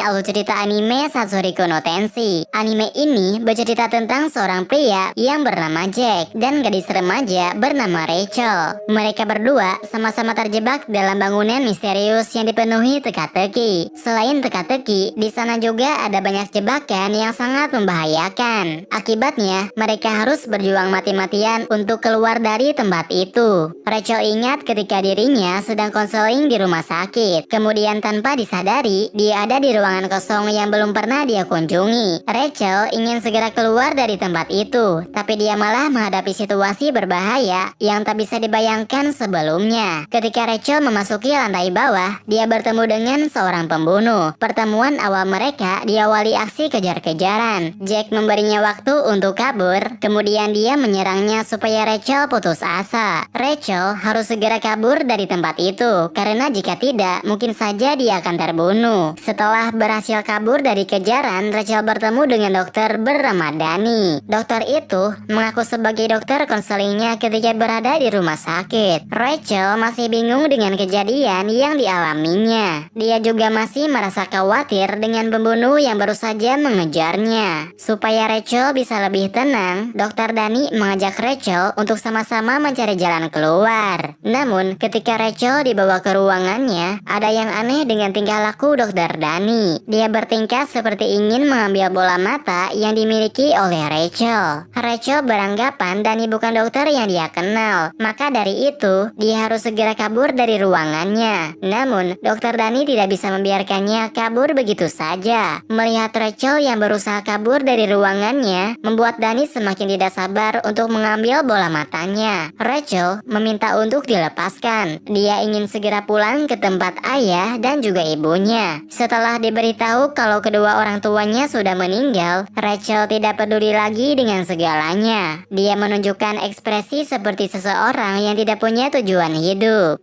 alur cerita anime Satsuriko no Tenshi. Anime ini bercerita tentang seorang pria yang bernama Jack dan gadis remaja bernama Rachel. Mereka berdua sama-sama terjebak dalam bangunan misterius yang dipenuhi teka-teki. Selain teka-teki, di sana juga ada banyak jebakan yang sangat membahayakan. Akibatnya, mereka harus berjuang mati-matian untuk keluar dari tempat itu. Rachel ingat ketika dirinya sedang konseling di rumah sakit. Kemudian tanpa disadari, dia ada di ruangan kosong yang belum pernah dia kunjungi. Rachel ingin segera keluar dari tempat itu, tapi dia malah menghadapi situasi berbahaya yang tak bisa dibayangkan sebelumnya. Ketika Rachel memasuki lantai bawah, dia bertemu dengan seorang pembunuh. Pertemuan awal mereka diawali aksi kejar-kejaran. Jack memberinya waktu untuk kabur, kemudian dia menyerangnya supaya Rachel putus asa. Rachel harus segera kabur dari tempat itu, karena jika tidak, mungkin saja dia akan terbunuh. Setelah berhasil kabur dari kejaran, Rachel bertemu dengan dokter bernama Danny. Dokter itu mengaku sebagai dokter konselingnya ketika berada di rumah sakit. Rachel masih bingung dengan kejadian yang dialaminya. Dia juga masih merasa khawatir dengan pembunuh yang baru saja mengejarnya. Supaya Rachel bisa lebih tenang, dokter Danny mengajak Rachel untuk sama-sama mencari jalan keluar. Namun, ketika Rachel dibawa ke ruangannya, ada yang aneh dengan tingkah laku dokter Danny. Dia bertingkah seperti ingin mengambil bola mata yang dimiliki oleh Rachel. Rachel beranggapan Danny bukan dokter yang dia kenal, maka dari itu dia harus segera kabur dari ruangannya. Namun, dokter Danny tidak bisa membiarkannya kabur begitu saja. Melihat Rachel yang berusaha kabur dari ruangannya, membuat Danny semakin tidak sabar untuk mengambil bola matanya. Rachel meminta untuk dilepaskan. Dia ingin segera pulang ke tempat ayah dan juga ibunya. Setelah diberitahu kalau kedua orang tuanya sudah meninggal, Rachel tidak peduli lagi dengan segalanya. Dia menunjukkan ekspresi seperti seseorang yang tidak punya tujuan hidup.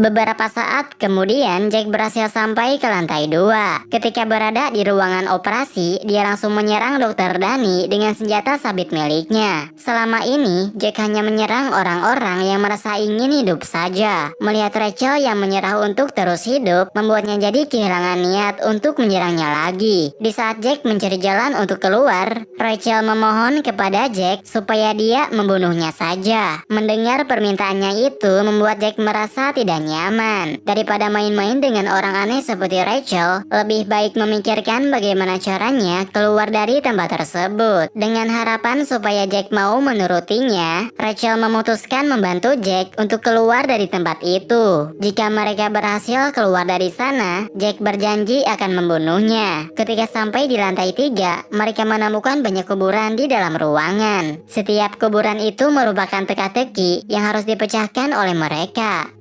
Beberapa saat kemudian, Jack berhasil sampai ke lantai 2. Ketika berada di ruangan operasi, dia langsung menyerang dokter Danny dengan senjata sabit miliknya. Selama ini, Jack hanya menyerang orang-orang yang merasa ingin hidup saja. Melihat Rachel yang menyerah untuk terus hidup, membuatnya jadi kehilangan niat untuk menyerangnya lagi. Di saat Jack mencari jalan untuk keluar, Rachel memohon kepada Jack supaya dia membunuhnya saja. Mendengar permintaannya itu membuat Jack merasa tidak nyaman. Daripada main-main dengan orang aneh seperti Rachel, lebih baik memikirkan bagaimana caranya keluar dari tempat tersebut. Dengan harapan supaya Jack mau menurutinya, Rachel memutuskan membantu Jack untuk keluar dari tempat itu. Jika mereka berhasil keluar dari sana, Jack berjanji akan membunuhnya. Ketika sampai di lantai 3, mereka menemukan banyak kuburan di dalam ruangan. Setiap kuburan itu merupakan teka-teki yang harus dipecahkan oleh mereka.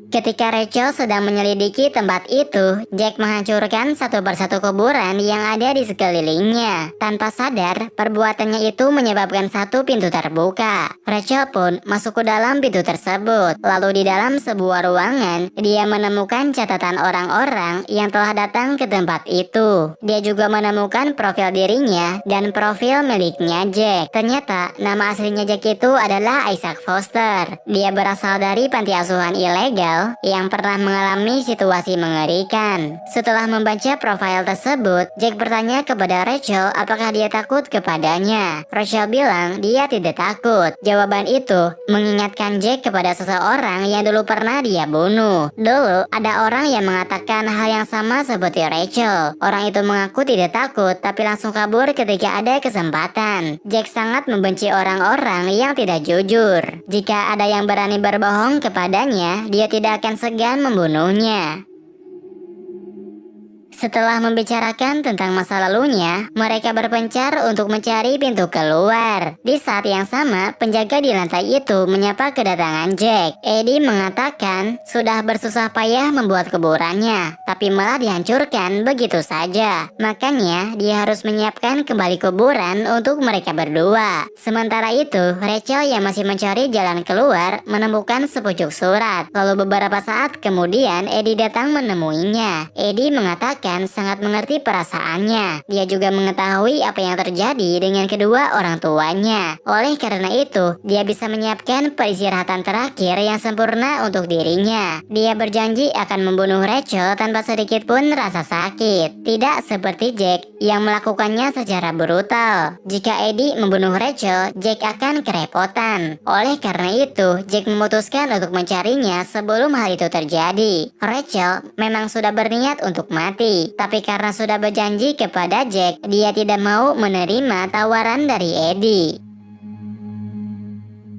Ketika Rachel sedang menyelidiki tempat itu, Jack menghancurkan satu persatu kuburan yang ada di sekelilingnya. Tanpa sadar, perbuatannya itu menyebabkan satu pintu terbuka. Rachel pun masuk ke dalam pintu tersebut. Lalu di dalam sebuah ruangan, dia menemukan catatan orang-orang yang telah datang ke tempat itu. Dia juga menemukan profil dirinya dan profil miliknya Jack. Ternyata, nama aslinya Jack itu adalah Isaac Foster. Dia berasal dari panti asuhan ilegal yang pernah mengalami situasi mengerikan. Setelah membaca profil tersebut, Jack bertanya kepada Rachel apakah dia takut kepadanya. Rachel bilang dia tidak takut. Jawaban itu mengingatkan Jack kepada seseorang yang dulu pernah dia bunuh. Dulu ada orang yang mengatakan hal yang sama seperti Rachel. Orang itu mengaku tidak takut tapi langsung kabur ketika ada kesempatan. Jack sangat membenci orang-orang yang tidak jujur. Jika ada yang berani berbohong kepadanya, dia tidak akan segan membunuhnya. Setelah membicarakan tentang masa lalunya, mereka berpencar untuk mencari pintu keluar. Di saat yang sama, penjaga di lantai itu menyapa kedatangan Jack. Eddie mengatakan sudah bersusah payah membuat kuburannya, tapi malah dihancurkan begitu saja. Makanya, dia harus menyiapkan kembali kuburan untuk mereka berdua. Sementara itu, Rachel yang masih mencari jalan keluar menemukan sepucuk surat. Lalu beberapa saat kemudian, Eddie datang menemuinya. Eddie mengatakan bahkan sangat mengerti perasaannya. Dia juga mengetahui apa yang terjadi dengan kedua orang tuanya. Oleh karena itu, dia bisa menyiapkan peristirahatan terakhir yang sempurna untuk dirinya. Dia berjanji akan membunuh Rachel tanpa sedikit pun rasa sakit. Tidak seperti Jack yang melakukannya secara brutal. Jika Eddie membunuh Rachel, Jack akan kerepotan. Oleh karena itu, Jack memutuskan untuk mencarinya sebelum hal itu terjadi. Rachel memang sudah berniat untuk mati, tapi karena sudah berjanji kepada Jack, dia tidak mau menerima tawaran dari Eddie.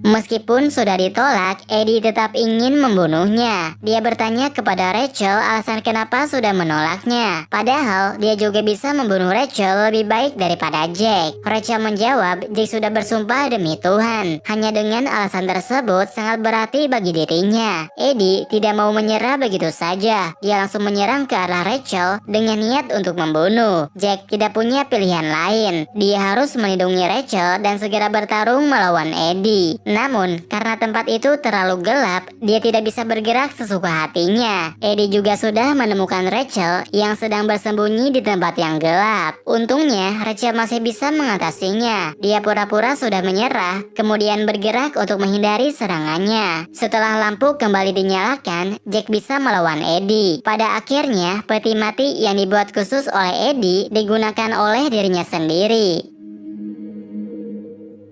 Meskipun sudah ditolak, Eddie tetap ingin membunuhnya. Dia bertanya kepada Rachel alasan kenapa sudah menolaknya. Padahal dia juga bisa membunuh Rachel lebih baik daripada Jack. Rachel menjawab, Jack sudah bersumpah demi Tuhan. Hanya dengan alasan tersebut sangat berarti bagi dirinya. Eddie tidak mau menyerah begitu saja. Dia langsung menyerang ke arah Rachel dengan niat untuk membunuh. Jack tidak punya pilihan lain. Dia harus melindungi Rachel dan segera bertarung melawan Eddie. Namun, karena tempat itu terlalu gelap, dia tidak bisa bergerak sesuka hatinya. Eddie juga sudah menemukan Rachel yang sedang bersembunyi di tempat yang gelap. Untungnya, Rachel masih bisa mengatasinya. Dia pura-pura sudah menyerah, kemudian bergerak untuk menghindari serangannya. Setelah lampu kembali dinyalakan, Jack bisa melawan Eddie. Pada akhirnya, peti mati yang dibuat khusus oleh Eddie digunakan oleh dirinya sendiri.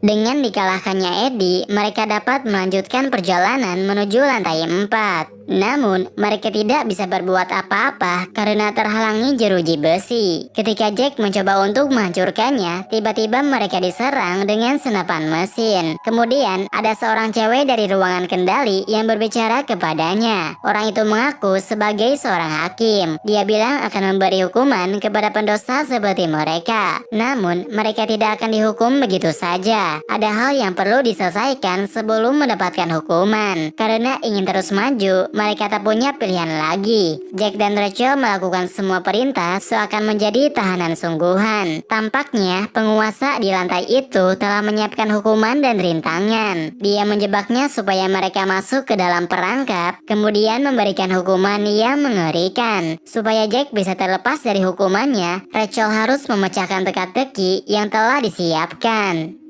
Dengan dikalahkannya Eddie, mereka dapat melanjutkan perjalanan menuju lantai 4. Namun, mereka tidak bisa berbuat apa-apa karena terhalangi jeruji besi. Ketika Jack mencoba untuk menghancurkannya, tiba-tiba mereka diserang dengan senapan mesin. Kemudian, ada seorang cewek dari ruangan kendali yang berbicara kepadanya. Orang itu mengaku sebagai seorang hakim. Dia bilang akan memberi hukuman kepada pendosa seperti mereka. Namun, mereka tidak akan dihukum begitu saja. Ada hal yang perlu diselesaikan sebelum mendapatkan hukuman. Karena ingin terus maju, mereka tak punya pilihan lagi. Jack dan Rachel melakukan semua perintah seakan menjadi tahanan sungguhan. Tampaknya penguasa di lantai itu telah menyiapkan hukuman dan rintangan. Dia menjebaknya supaya mereka masuk ke dalam perangkap, kemudian memberikan hukuman yang mengerikan. Supaya Jack bisa terlepas dari hukumannya, Rachel harus memecahkan teka-teki yang telah disiapkan.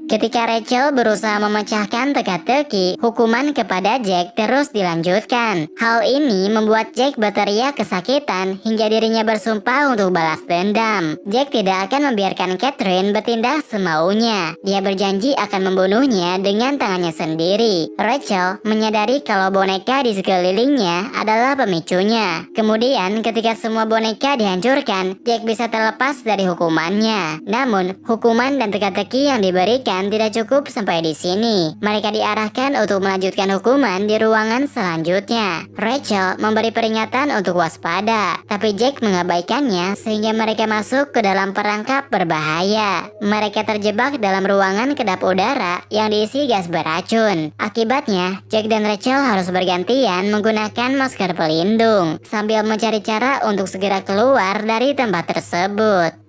Ketika Rachel berusaha memecahkan teka-teki, hukuman kepada Jack terus dilanjutkan. Hal ini membuat Jack berteriak kesakitan hingga dirinya bersumpah untuk balas dendam. Jack tidak akan membiarkan Catherine bertindak semaunya. Dia berjanji akan membunuhnya dengan tangannya sendiri. Rachel menyadari kalau boneka di sekelilingnya adalah pemicunya. Kemudian ketika semua boneka dihancurkan, Jack bisa terlepas dari hukumannya. Namun, hukuman dan teka-teki yang diberikan tidak cukup sampai di sini. Mereka diarahkan untuk melanjutkan hukuman di ruangan selanjutnya. Rachel memberi peringatan untuk waspada, tapi Jack mengabaikannya sehingga mereka masuk ke dalam perangkap berbahaya. Mereka terjebak dalam ruangan kedap udara yang diisi gas beracun. Akibatnya, Jack dan Rachel harus bergantian menggunakan masker pelindung sambil mencari cara untuk segera keluar dari tempat tersebut.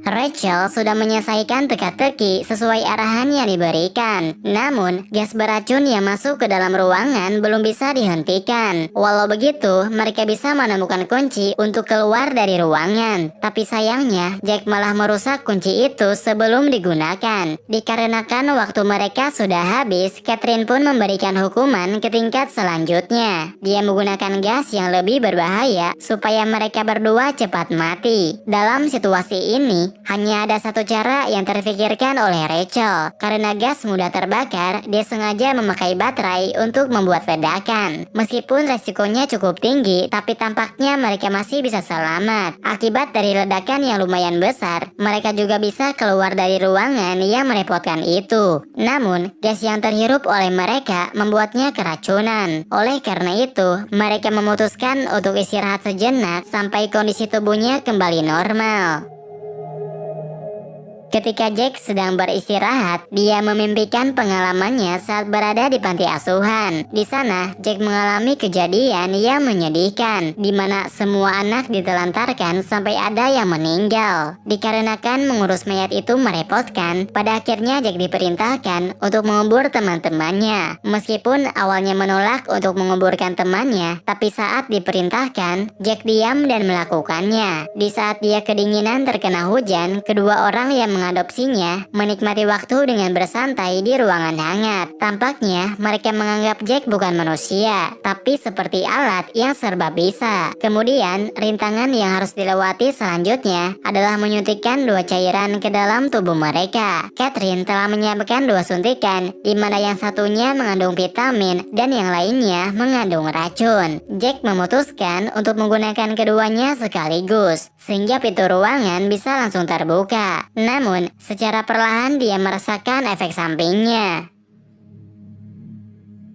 Rachel sudah menyelesaikan teka-teki sesuai arahan yang diberikan. Namun, gas beracun yang masuk ke dalam ruangan belum bisa dihentikan. Walau begitu, mereka bisa menemukan kunci untuk keluar dari ruangan. Tapi sayangnya, Jack malah merusak kunci itu sebelum digunakan. Dikarenakan waktu mereka sudah habis, Catherine pun memberikan hukuman ke tingkat selanjutnya. Dia menggunakan gas yang lebih berbahaya supaya mereka berdua cepat mati. Dalam situasi ini, hanya ada satu cara yang terfikirkan oleh Rachel. Karena gas mudah terbakar, dia sengaja memakai baterai untuk membuat ledakan. Meskipun resikonya cukup tinggi, tapi tampaknya mereka masih bisa selamat. Akibat dari ledakan yang lumayan besar, mereka juga bisa keluar dari ruangan yang merepotkan itu. Namun, gas yang terhirup oleh mereka membuatnya keracunan. Oleh karena itu, mereka memutuskan untuk istirahat sejenak sampai kondisi tubuhnya kembali normal. Ketika Jack sedang beristirahat, dia memimpikan pengalamannya saat berada di panti asuhan. Di sana, Jack mengalami kejadian yang menyedihkan, di mana semua anak ditelantarkan sampai ada yang meninggal. Dikarenakan mengurus mayat itu merepotkan, pada akhirnya Jack diperintahkan untuk mengubur teman-temannya. Meskipun awalnya menolak untuk menguburkan temannya, tapi saat diperintahkan, Jack diam dan melakukannya. Di saat dia kedinginan terkena hujan, kedua orang yang mengadopsinya menikmati waktu dengan bersantai di ruangan hangat. Tampaknya mereka menganggap Jack bukan manusia, tapi seperti alat yang serba bisa. Kemudian, rintangan yang harus dilewati selanjutnya adalah menyuntikkan 2 cairan ke dalam tubuh mereka. Catherine telah menyiapkan 2 suntikan, di mana yang satunya mengandung vitamin dan yang lainnya mengandung racun. Jack memutuskan untuk menggunakan keduanya sekaligus, sehingga pintu ruangan bisa langsung terbuka. Namun, secara perlahan dia merasakan efek sampingnya.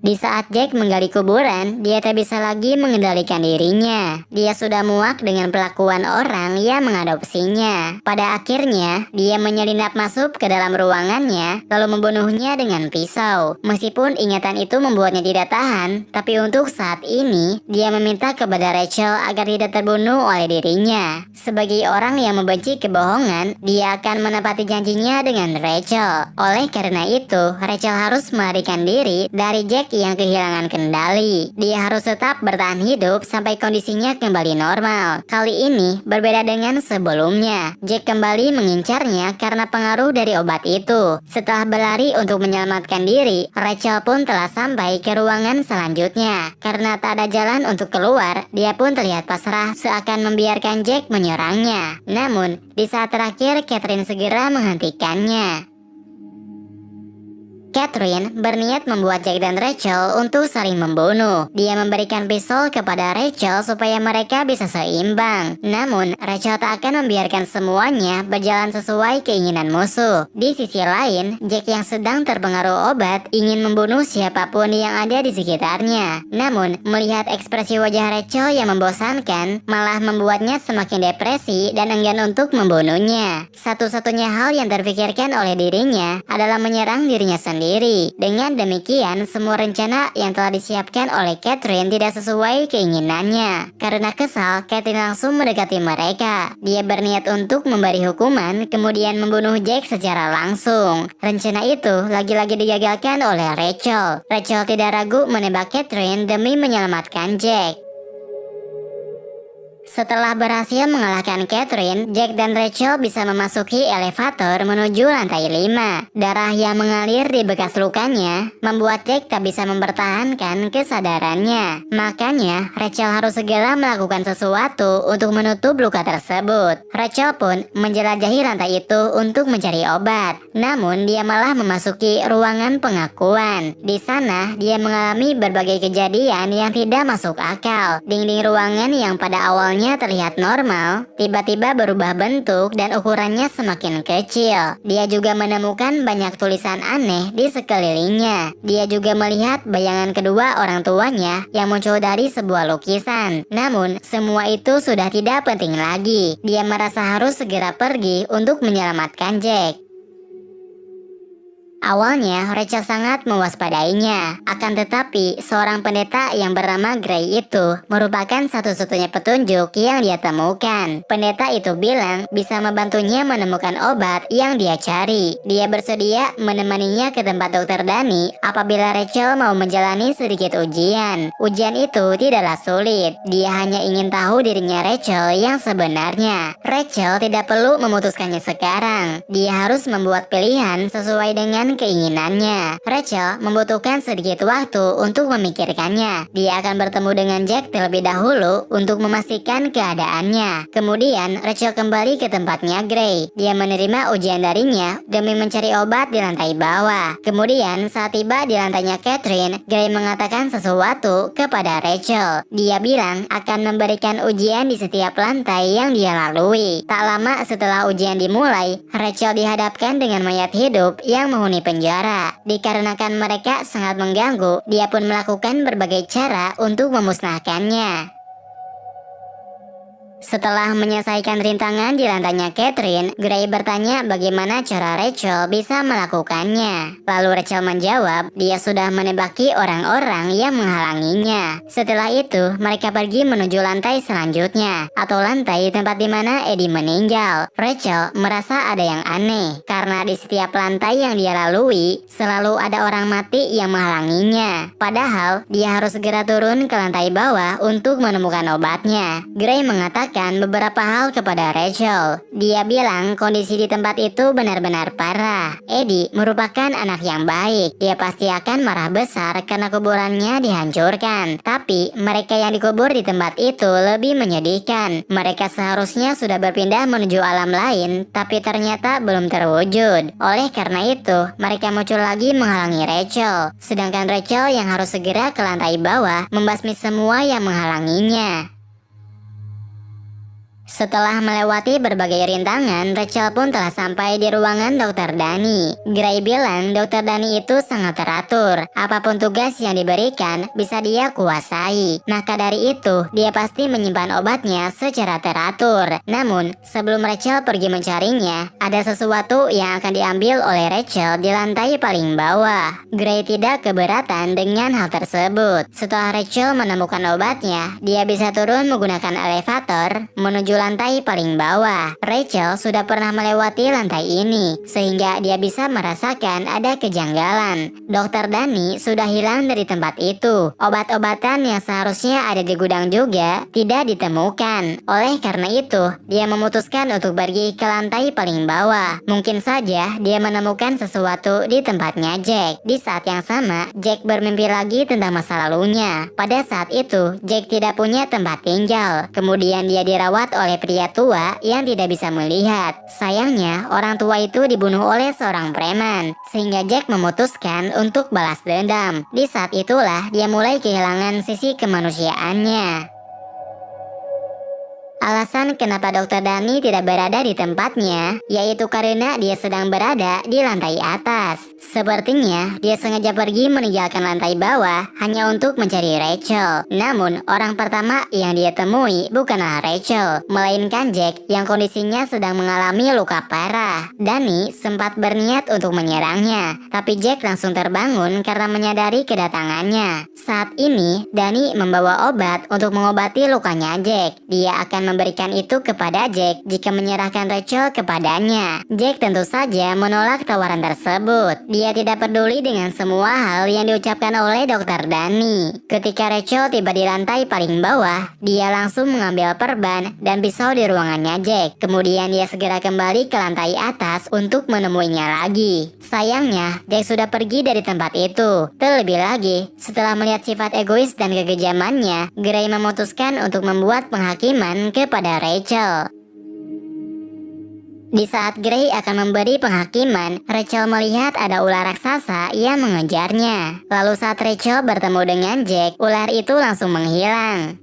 Di saat Jack menggali kuburan, dia tak bisa lagi mengendalikan dirinya. Dia sudah muak dengan perlakuan orang yang mengadopsinya. Pada akhirnya, dia menyelinap masuk ke dalam ruangannya, lalu membunuhnya dengan pisau. Meskipun ingatan itu membuatnya tidak tahan, tapi untuk saat ini, dia meminta kepada Rachel agar tidak terbunuh oleh dirinya. Sebagai orang yang membenci kebohongan, dia akan menepati janjinya dengan Rachel. Oleh karena itu, Rachel harus melarikan diri dari Jack yang kehilangan kendali. Dia harus tetap bertahan hidup sampai kondisinya kembali normal. Kali ini berbeda dengan sebelumnya. Jack kembali mengincarnya karena pengaruh dari obat itu. Setelah berlari untuk menyelamatkan diri, Rachel pun telah sampai ke ruangan selanjutnya. Karena tak ada jalan untuk keluar, dia pun terlihat pasrah seakan membiarkan Jack menyerangnya. Namun, di saat terakhir Catherine segera menghentikannya. Catherine berniat membuat Jack dan Rachel untuk saling membunuh. Dia memberikan pisau kepada Rachel supaya mereka bisa seimbang. Namun, Rachel tak akan membiarkan semuanya berjalan sesuai keinginan musuh. Di sisi lain, Jack yang sedang terpengaruh obat ingin membunuh siapapun yang ada di sekitarnya. Namun, melihat ekspresi wajah Rachel yang membosankan, malah membuatnya semakin depresi dan enggan untuk membunuhnya. Satu-satunya hal yang terpikirkan oleh dirinya adalah menyerang dirinya sendiri. Dengan demikian, semua rencana yang telah disiapkan oleh Catherine tidak sesuai keinginannya. Karena kesal, Catherine langsung mendekati mereka. Dia berniat untuk memberi hukuman, kemudian membunuh Jack secara langsung. Rencana itu lagi-lagi digagalkan oleh Rachel. Rachel tidak ragu menembak Catherine demi menyelamatkan Jack. Setelah berhasil mengalahkan Catherine, Jack dan Rachel bisa memasuki elevator menuju lantai 5. Darah yang mengalir di bekas lukanya membuat Jack tak bisa mempertahankan kesadarannya. Makanya, Rachel harus segera melakukan sesuatu untuk menutup luka tersebut. Rachel pun menjelajahi lantai itu untuk mencari obat. Namun, dia malah memasuki ruangan pengakuan. Di sana, dia mengalami berbagai kejadian yang tidak masuk akal. Dinding ruangan yang pada awalnya terlihat normal, tiba-tiba berubah bentuk dan ukurannya semakin kecil. Dia juga menemukan banyak tulisan aneh di sekelilingnya. Dia juga melihat bayangan kedua orang tuanya yang muncul dari sebuah lukisan. Namun, semua itu sudah tidak penting lagi. Dia merasa harus segera pergi untuk menyelamatkan Jack. Awalnya, Rachel sangat mewaspadainya. Akan tetapi, seorang pendeta yang bernama Gray itu merupakan satu-satunya petunjuk yang dia temukan. Pendeta itu bilang bisa membantunya menemukan obat yang dia cari. Dia bersedia menemaninya ke tempat dokter Danny apabila Rachel mau menjalani sedikit ujian. Ujian itu tidaklah sulit. Dia hanya ingin tahu dirinya Rachel yang sebenarnya. Rachel tidak perlu memutuskannya sekarang. Dia harus membuat pilihan sesuai dengan keinginannya. Rachel membutuhkan sedikit waktu untuk memikirkannya. Dia akan bertemu dengan Jack terlebih dahulu untuk memastikan keadaannya. Kemudian Rachel kembali ke tempatnya Gray. Dia menerima ujian darinya demi mencari obat di lantai bawah. Kemudian saat tiba di lantainya Catherine, Gray mengatakan sesuatu kepada Rachel. Dia bilang akan memberikan ujian di setiap lantai yang dia lalui. Tak lama setelah ujian dimulai, Rachel dihadapkan dengan mayat hidup yang menghuni penjara. Dikarenakan mereka sangat mengganggu, dia pun melakukan berbagai cara untuk memusnahkannya. Setelah menyelesaikan rintangan di lantainya Catherine, Gray bertanya bagaimana cara Rachel bisa melakukannya. Lalu Rachel menjawab, dia sudah menebaki orang-orang yang menghalanginya. Setelah itu, mereka pergi menuju lantai selanjutnya, atau lantai tempat di mana Eddie meninggal. Rachel merasa ada yang aneh, karena di setiap lantai yang dia lalui, selalu ada orang mati yang menghalanginya. Padahal, dia harus segera turun ke lantai bawah untuk menemukan obatnya. Gray mengatakan beberapa hal kepada Rachel. Dia bilang kondisi di tempat itu benar-benar parah. Eddie merupakan anak yang baik. Dia pasti akan marah besar karena kuburannya dihancurkan. Tapi mereka yang dikubur di tempat itu lebih menyedihkan. Mereka seharusnya sudah berpindah menuju alam lain, tapi ternyata belum terwujud. Oleh karena itu, mereka muncul lagi menghalangi Rachel. Sedangkan Rachel yang harus segera ke lantai bawah membasmi semua yang menghalanginya. Setelah melewati berbagai rintangan, Rachel pun telah sampai di ruangan Dr. Danny. Gray bilang Dr. Danny itu sangat teratur. Apapun tugas yang diberikan, bisa dia kuasai. Maka dari itu, dia pasti menyimpan obatnya secara teratur. Namun, sebelum Rachel pergi mencarinya, ada sesuatu yang akan diambil oleh Rachel di lantai paling bawah. Gray tidak keberatan dengan hal tersebut. Setelah Rachel menemukan obatnya, dia bisa turun menggunakan elevator menuju lantai paling bawah. Rachel sudah pernah melewati lantai ini, sehingga dia bisa merasakan ada kejanggalan. Dr. Danny sudah hilang dari tempat itu. Obat-obatan yang seharusnya ada di gudang juga tidak ditemukan. Oleh karena itu, dia memutuskan untuk pergi ke lantai paling bawah. Mungkin saja dia menemukan sesuatu di tempatnya Jack. Di saat yang sama, Jack bermimpi lagi tentang masa lalunya. Pada saat itu, Jack tidak punya tempat tinggal. Kemudian dia dirawat oleh pria tua yang tidak bisa melihat. Sayangnya, orang tua itu dibunuh oleh seorang preman, sehingga Jack memutuskan untuk balas dendam. Di saat itulah dia mulai kehilangan sisi kemanusiaannya. Alasan kenapa Dr. Danny tidak berada di tempatnya, yaitu karena dia sedang berada di lantai atas. Sepertinya dia sengaja pergi meninggalkan lantai bawah hanya untuk mencari Rachel. Namun, orang pertama yang dia temui bukanlah Rachel, melainkan Jack yang kondisinya sedang mengalami luka parah. Danny sempat berniat untuk menyerangnya, tapi Jack langsung terbangun karena menyadari kedatangannya. Saat ini, Danny membawa obat untuk mengobati lukanya Jack. Dia akan memberikan itu kepada Jack jika menyerahkan Rachel kepadanya. Jack tentu saja menolak tawaran tersebut. Dia tidak peduli dengan semua hal yang diucapkan oleh Dr. Danny. Ketika Rachel tiba di lantai paling bawah, dia langsung mengambil perban dan pisau di ruangannya Jack. Kemudian dia segera kembali ke lantai atas untuk menemuinya lagi. Sayangnya, Jack sudah pergi dari tempat itu. Terlebih lagi, setelah melihat sifat egois dan kekejamannya, Gray memutuskan untuk membuat penghakiman kepada Rachel. Di saat Gray akan memberi penghakiman, Rachel melihat ada ular raksasa yang mengejarnya. Lalu saat Rachel bertemu dengan Jack, ular itu langsung menghilang.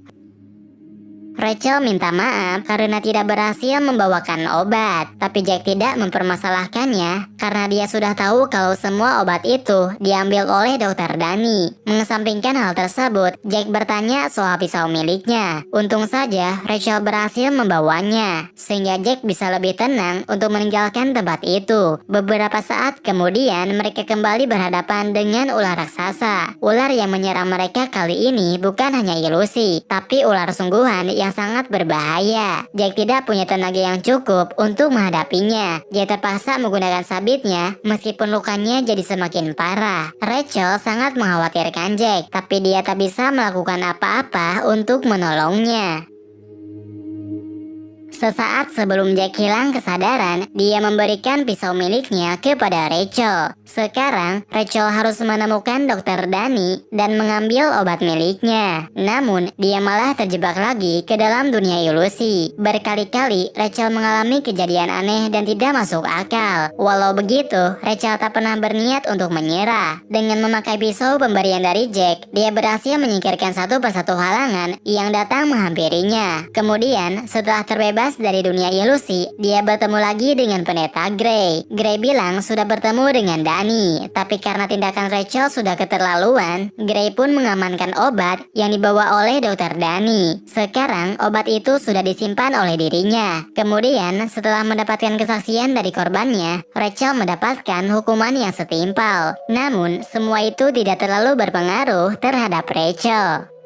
Rachel minta maaf karena tidak berhasil membawakan obat, tapi Jack tidak mempermasalahkannya karena dia sudah tahu kalau semua obat itu diambil oleh Dr. Danny. Mengesampingkan hal tersebut, Jack bertanya soal pisau miliknya. Untung saja Rachel berhasil membawanya, sehingga Jack bisa lebih tenang untuk meninggalkan tempat itu. Beberapa saat kemudian mereka kembali berhadapan dengan ular raksasa. Ular yang menyerang mereka kali ini bukan hanya ilusi, tapi ular sungguhan yang sangat berbahaya. Jack tidak punya tenaga yang cukup untuk menghadapinya. Dia terpaksa menggunakan sabitnya meskipun lukanya jadi semakin parah. Rachel sangat mengkhawatirkan Jack, tapi dia tak bisa melakukan apa-apa untuk menolongnya. Sesaat sebelum Jack hilang kesadaran, dia memberikan pisau miliknya kepada Rachel. Sekarang, Rachel harus menemukan Dr. Danny dan mengambil obat miliknya. Namun, dia malah terjebak lagi ke dalam dunia ilusi. Berkali-kali, Rachel mengalami kejadian aneh dan tidak masuk akal. Walau begitu, Rachel tak pernah berniat untuk menyerah. Dengan memakai pisau pemberian dari Jack, dia berhasil menyingkirkan satu persatu halangan yang datang menghampirinya. Kemudian, setelah terbebas terlepas dari dunia ilusi, dia bertemu lagi dengan pendeta Gray. Gray bilang sudah bertemu dengan Danny, tapi karena tindakan Rachel sudah keterlaluan, Gray pun mengamankan obat yang dibawa oleh dokter Danny. Sekarang obat itu sudah disimpan oleh dirinya. Kemudian setelah mendapatkan kesaksian dari korbannya, Rachel mendapatkan hukuman yang setimpal. Namun semua itu tidak terlalu berpengaruh terhadap Rachel.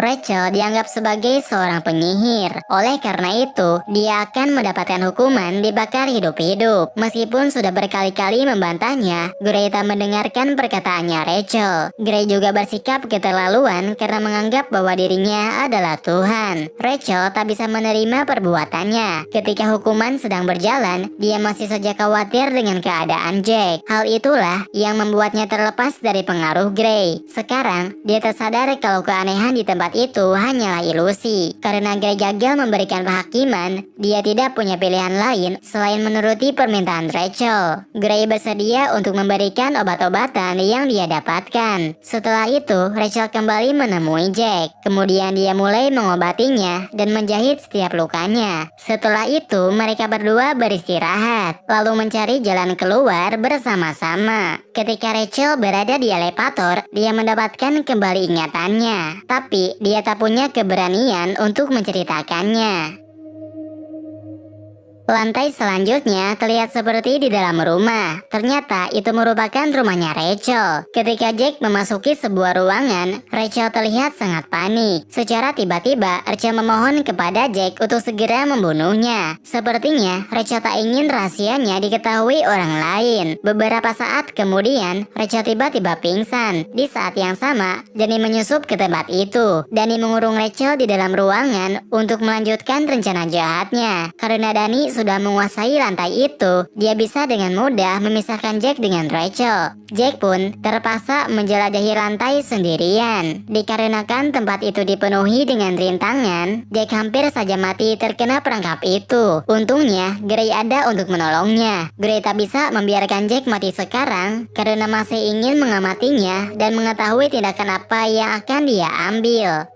Rachel dianggap sebagai seorang penyihir. Oleh karena itu, dia akan mendapatkan hukuman dibakar hidup-hidup. Meskipun sudah berkali-kali membantahnya, Gray tak mendengarkan perkataannya Rachel. Gray juga bersikap keterlaluan karena menganggap bahwa dirinya adalah Tuhan. Rachel tak bisa menerima perbuatannya. Ketika hukuman sedang berjalan, dia masih saja khawatir dengan keadaan Jack. Hal itulah yang membuatnya terlepas dari pengaruh Gray. Sekarang, dia tersadar kalau keanehan di tempat itu hanyalah ilusi. Karena Gray gagal memberikan penghakiman, dia tidak punya pilihan lain selain menuruti permintaan Rachel. Gray bersedia untuk memberikan obat-obatan yang dia dapatkan. Setelah itu, Rachel kembali menemui Jack. Kemudian dia mulai mengobatinya dan menjahit setiap lukanya. Setelah itu, mereka berdua beristirahat, lalu mencari jalan keluar bersama-sama. Ketika Rachel berada di elevator, dia mendapatkan kembali ingatannya. Tapi dia tak punya keberanian untuk menceritakannya. Lantai selanjutnya terlihat seperti di dalam rumah. Ternyata itu merupakan rumahnya Rachel. Ketika Jack memasuki sebuah ruangan, Rachel terlihat sangat panik. Secara tiba-tiba, Rachel memohon kepada Jack untuk segera membunuhnya. Sepertinya Rachel tak ingin rahasianya diketahui orang lain. Beberapa saat kemudian, Rachel tiba-tiba pingsan. Di saat yang sama, Danny menyusup ke tempat itu. Danny mengurung Rachel di dalam ruangan untuk melanjutkan rencana jahatnya. Karena Danny sudah menguasai lantai itu, dia bisa dengan mudah memisahkan Jack dengan Rachel. Jack pun terpaksa menjelajahi lantai sendirian. Dikarenakan tempat itu dipenuhi dengan rintangan, Jack hampir saja mati terkena perangkap itu. Untungnya, Gray ada untuk menolongnya. Gray tak bisa membiarkan Jack mati sekarang karena masih ingin mengamatinya dan mengetahui tindakan apa yang akan dia ambil.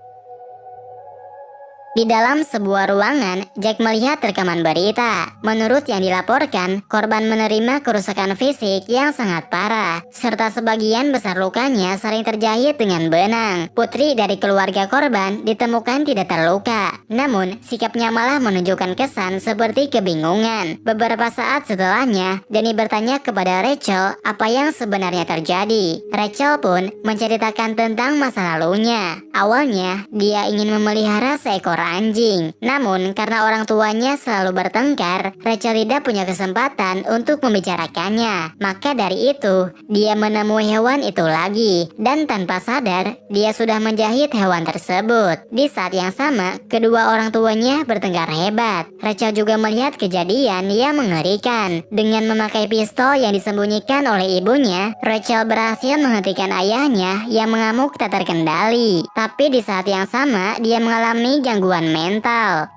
Di dalam sebuah ruangan, Jack melihat rekaman berita. Menurut yang dilaporkan, korban menerima kerusakan fisik yang sangat parah, serta sebagian besar lukanya sering terjahit dengan benang. Putri dari keluarga korban ditemukan tidak terluka, namun sikapnya malah menunjukkan kesan seperti kebingungan. Beberapa saat setelahnya, Danny bertanya kepada Rachel apa yang sebenarnya terjadi. Rachel pun menceritakan tentang masa lalunya. Awalnya, dia ingin memelihara seekor anjing. Namun karena orang tuanya selalu bertengkar, Rachel tidak punya kesempatan untuk membicarakannya. Maka dari itu, dia menemui hewan itu lagi. Dan tanpa sadar, dia sudah menjahit hewan tersebut. Di saat yang sama, kedua orang tuanya bertengkar hebat. Rachel juga melihat kejadian yang mengerikan. Dengan memakai pistol yang disembunyikan oleh ibunya, Rachel berhasil menghentikan ayahnya yang mengamuk tak terkendali. Tapi di saat yang sama, dia mengalami gangguan mental.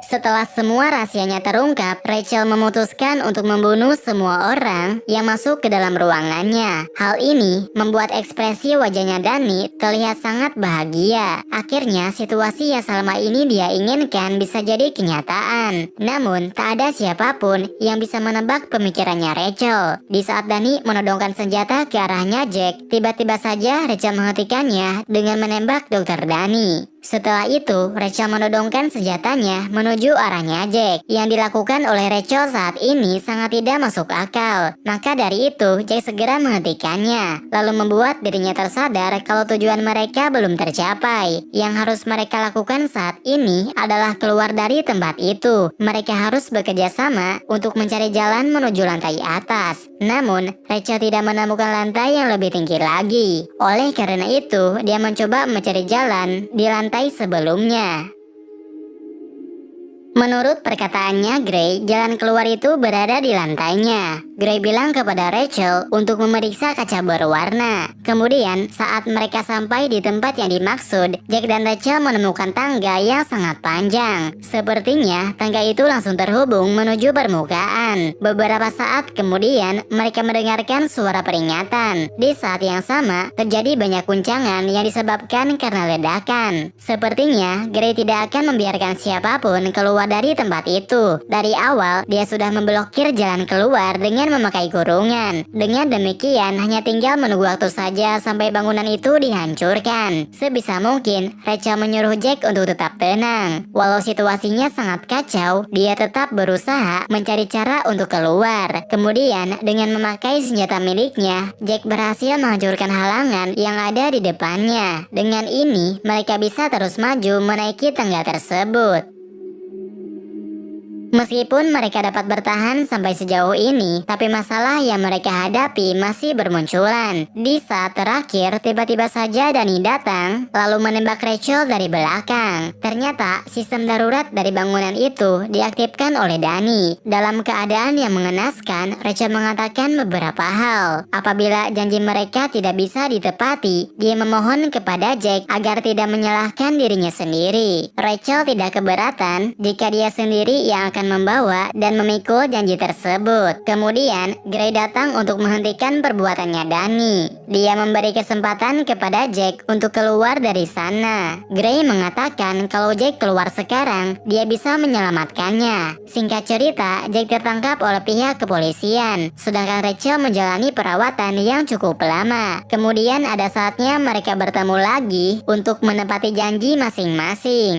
Setelah semua rahasianya terungkap, Rachel memutuskan untuk membunuh semua orang yang masuk ke dalam ruangannya. Hal ini membuat ekspresi wajahnya Danny terlihat sangat bahagia. Akhirnya, situasi yang selama ini dia inginkan bisa jadi kenyataan. Namun, tak ada siapapun yang bisa menebak pemikirannya Rachel. Di saat Danny menodongkan senjata ke arahnya Jack, tiba-tiba saja Rachel menghentikannya dengan menembak Dr. Danny. Setelah itu, Rachel menodongkan senjatanya menuju arahnya Jack. Yang dilakukan oleh Rachel saat ini sangat tidak masuk akal. Maka dari itu, Jack segera menghentikannya, lalu membuat dirinya tersadar kalau tujuan mereka belum tercapai. Yang harus mereka lakukan saat ini adalah keluar dari tempat itu. Mereka harus bekerja sama untuk mencari jalan menuju lantai atas. Namun, Rachel tidak menemukan lantai yang lebih tinggi lagi. Oleh karena itu, dia mencoba mencari jalan di lantai sebelumnya. Menurut perkataannya Gray, jalan keluar itu berada di lantainya. Gray bilang kepada Rachel untuk memeriksa kaca berwarna. Kemudian, saat mereka sampai di tempat yang dimaksud, Jack dan Rachel menemukan tangga yang sangat panjang. Sepertinya, tangga itu langsung terhubung menuju permukaan. Beberapa saat kemudian, mereka mendengarkan suara peringatan. Di saat yang sama, terjadi banyak guncangan yang disebabkan karena ledakan. Sepertinya, Gray tidak akan membiarkan siapapun keluar dari tempat itu. Dari awal, dia sudah memblokir jalan keluar dengan memakai kurungan. Dengan demikian, hanya tinggal menunggu waktu saja sampai bangunan itu dihancurkan. Sebisa mungkin, Rachel menyuruh Jack untuk tetap tenang. Walau situasinya sangat kacau, dia tetap berusaha mencari cara untuk keluar. Kemudian, dengan memakai senjata miliknya, Jack berhasil menghancurkan halangan yang ada di depannya. Dengan ini, mereka bisa terus maju menaiki tangga tersebut. Meskipun mereka dapat bertahan sampai sejauh ini, tapi masalah yang mereka hadapi masih bermunculan. Di saat terakhir, tiba-tiba saja Danny datang, lalu menembak Rachel dari belakang. Ternyata, sistem darurat dari bangunan itu diaktifkan oleh Danny. Dalam keadaan yang mengenaskan, Rachel mengatakan beberapa hal. Apabila janji mereka tidak bisa ditepati, dia memohon kepada Jack agar tidak menyalahkan dirinya sendiri. Rachel tidak keberatan jika dia sendiri yang akan membawa dan memikul janji tersebut. Kemudian, Gray datang untuk menghentikan perbuatannya Danny. Dia memberi kesempatan kepada Jack untuk keluar dari sana. Gray mengatakan kalau Jack keluar sekarang, dia bisa menyelamatkannya. Singkat cerita, Jack tertangkap oleh pihak kepolisian, sedangkan Rachel menjalani perawatan yang cukup lama. Kemudian ada saatnya mereka bertemu lagi untuk menepati janji masing-masing.